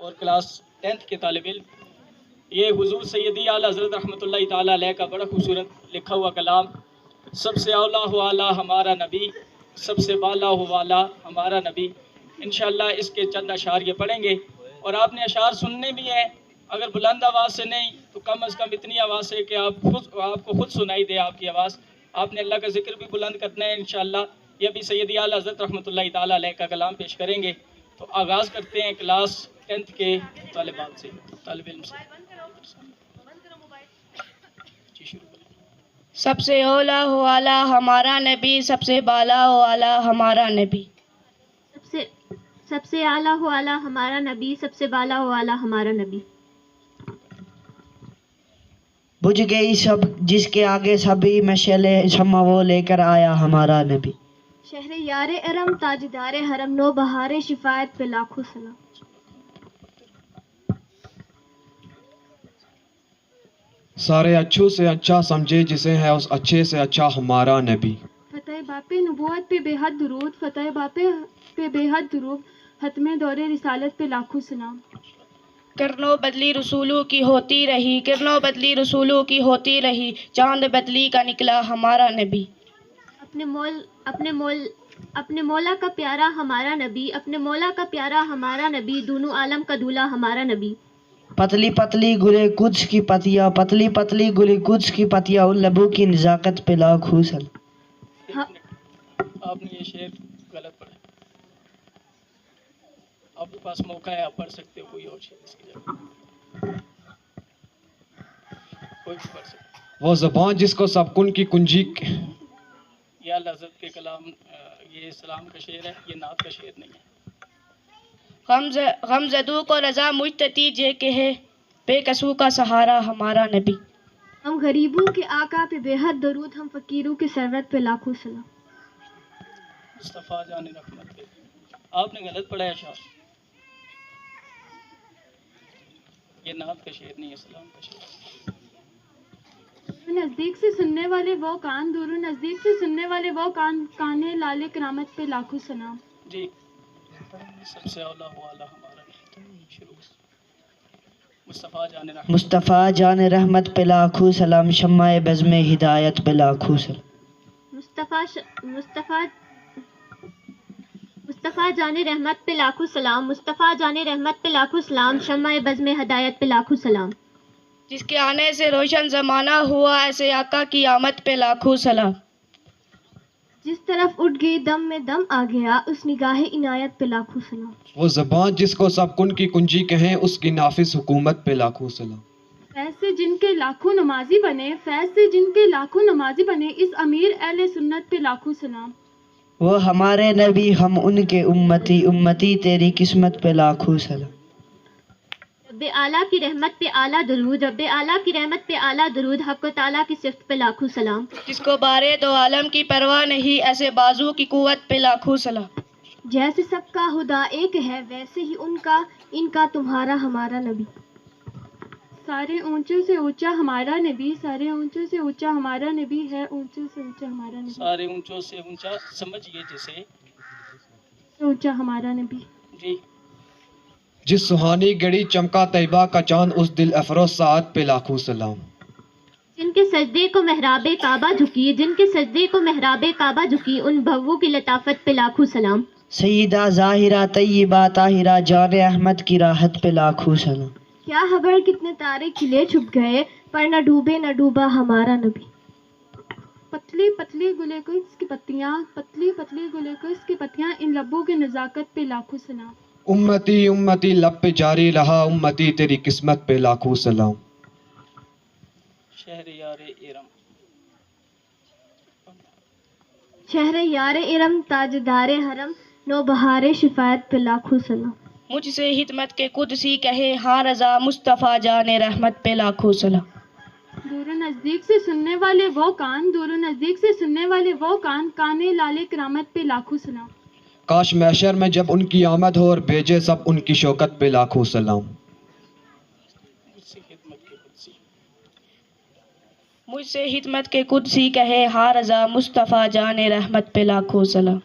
اور class 10th کے طالب علم. یہ حضور سیدی اعلیٰ حضرت رحمۃ اللہ تعالیٰ علیہ کا بڑا خوبصورت لکھا ہوا کلام، سب سے اولا ہو اعلیٰ ہمارا نبی، سب سے بالا ہو والا ہمارا نبی. انشاءاللہ اس کے چند اشعار یہ پڑھیں گے، اور آپ نے اشعار سننے بھی ہیں، اگر بلند آواز سے نہیں تو کم از کم اتنی آواز سے کہ آپ کو خود سنائی دے آپ کی آواز. آپ نے اللہ کا ذکر بھی بلند کرنا ہے انشاءاللہ. یہ بھی سیدی اعلیٰ حضرت رحمۃ اللہ تعالیٰ علیہ کا کلام پیش کریں گے. تو آغاز کرتے ہیں کلاس 10th کے طالبات سے، طالب علم سے. جی شروع کریں. سب سے اولا ہو اعلیٰ ہمارا نبی، سب سے بالا ہو اعلیٰ ہمارا نبی. سب سے اعلیٰ ہو اعلیٰ ہمارا نبی، سب سے بالا ہو اعلیٰ ہمارا نبی. بجھ گئی سب جس کے آگے سبھی مشعلیں شمع وہ لے کر آیا ہمارا نبی. شہر یار ارم تاجدار حرم، نو بہار شفایت پہ لاکھوں سلام. سارے اچھوں سے اچھا سمجھے جسے ہے اس اچھے سے اچھا ہمارا نبی. فتح باپ نبوت پہ بے حد درود، فتح باپ پہ بے حد درود، ختم دور رسالت پہ لاکھوں سلام. کرنو بدلی رسولوں کی ہوتی رہی، کرنو بدلی رسولوں کی ہوتی رہی، چاند بدلی کا نکلا ہمارا نبی. اپنے مولا کا پیارا ہمارا نبی، اپنے مولا کا پیارا ہمارا نبی، دونوں عالم کا دولہا ہمارا نبی. پتلی پتلی گلے قدس کی پتیاں، پتلی پتلی گلے قدس کی پتیاں، ان لبوں کی نزاکت پہ لاکھوں سلام. آپ نے یہ شعر غلط پڑھا. آپ کے پاس موقع ہے، آپ پڑھ سکتے ہو کوئی اور شعر اس کی جگہ، کوئی بھی پڑھ سکتے. وہ زبان جس کو سب کن کی کنجی. یہ اعلیٰ حضرت کے کلام، یہ اسلام کا شعر ہے، یہ نعت کا شعر نہیں ہے. غم زدوں کو رضا مجتتی جے کہ ہے، بے کسوں کا سہارا ہمارا نبی. ہم غریبوں کے آقا پہ بے حد درود، ہم فقیروں کے سرورت پہ لاکھوں سلام. مصطفیٰ جان رحمت کے. آپ نے غلط پڑھا ہے اشعار، یہ نعت کا شعر نہیں ہے، اسلام کا شعر. نزدیک سے سننے والے وہ کان، دور نزدیک سے سننے والے وہ کان، کانے لالے کرامت پہ لاکھوں سلام. جی سب سے اولا ہو اعلیٰ ہمارا شروع. مصطفیٰ جان رحمت پہ لاکھوں سلام، شمع بزم ہدایت پہ لاکھوں سلام. مصطفیٰ جان رحمت پہ لاکھوں سلام، مصطفیٰ جان رحمت پہ لاکھوں سلام، شمع بزم ہدایت پہ لاکھوں سلام. جس کے آنے سے روشن زمانہ ہوا، ایسے آقا کی آمد پہ لاکھوں سلام. جس طرف اٹھ گئی دم میں دم آ گیا، اس نگاہ عنایت پہ لاکھوں سلام. وہ زبان جس کو سب کن کی کنجی کہیں، اس کی نافذ حکومت پہ لاکھوں سلام. فیض سے جن کے لاکھوں نمازی بنے، فیض سے جن کے لاکھوں نمازی بنے، اس امیر اہل سنت پہ لاکھوں سلام. وہ ہمارے نبی، ہم ان کے امتی، امتی تیری قسمت پہ لاکھوں سلام. رب اعلیٰ کی رحمت پہ اعلیٰ درود، رب اعلیٰ کی رحمت پہ اعلیٰ درود، حق و تعالیٰ کی صفت پہ لاکھوں سلام. جس کو بارے دو عالم کی پرواہ نہیں، ایسے بازو کی قوت پہ لاکھوں سلام. جیسے سب کا خدا ایک ہے، ویسے ہی ان کا تمہارا ہمارا نبی. سارے اونچوں سے اونچا ہمارا نبی، سارے اونچوں سے اونچا ہمارا نبی ہے، اونچوں سے اونچا ہمارا نبی. سارے اونچوں سے اونچا سمجھیے جسے اونچا ہمارا نبی. جی. جس سہانی گڑی چمکا طیبہ کا چاند، اس دل افروز ساعت پہ لاکھوں سلام. جن کے سجدے کو محراب کعبہ جھکی، جن کے سجدے کو محراب کعبہ جھکی، ان بھووں کی لطافت پہ لاکھوں سلام. سیدہ ظاہرہ طیبہ طاہرہ، جان احمد کی راحت پہ لاکھوں سلام. کیا خبر کتنے تارے کھلے چھپ گئے، پر نہ ڈوبے نہ ڈوبا ہمارا نبی. پتلی پتلی گلے قدس کی پتیاں، پتلی پتلی گلے قدس کی پتیاں، ان لبوں کی نزاکت پہ لاکھوں سلام. امتی امتی لب پہ جاری رہا، امتی تیری قسمت پہ لاکھوں سلام. شہر یار ارم. شہر یار ارم تاجدار حرم، نو بہار شفایت پہ لاکھوں سلام. مجھ سے خدمت کے قدسی کہے ہاں رضا، مصطفیٰ جان رحمت پہ لاکھوں سلام. دور و نزدیک سے سننے والے وہ کان، دور و نزدیک سے سننے والے وہ کان، کانے لالے کرامت پہ لاکھوں سلام. کاش محشر میں جب ان کی آمد ہو، اور بھیجے سب ان کی شوکت پہ لاکھوں سلام. مجھ سے خدمت کے قدسی کہے ہاں رضا، مصطفیٰ جان رحمت پہ لاکھوں سلام.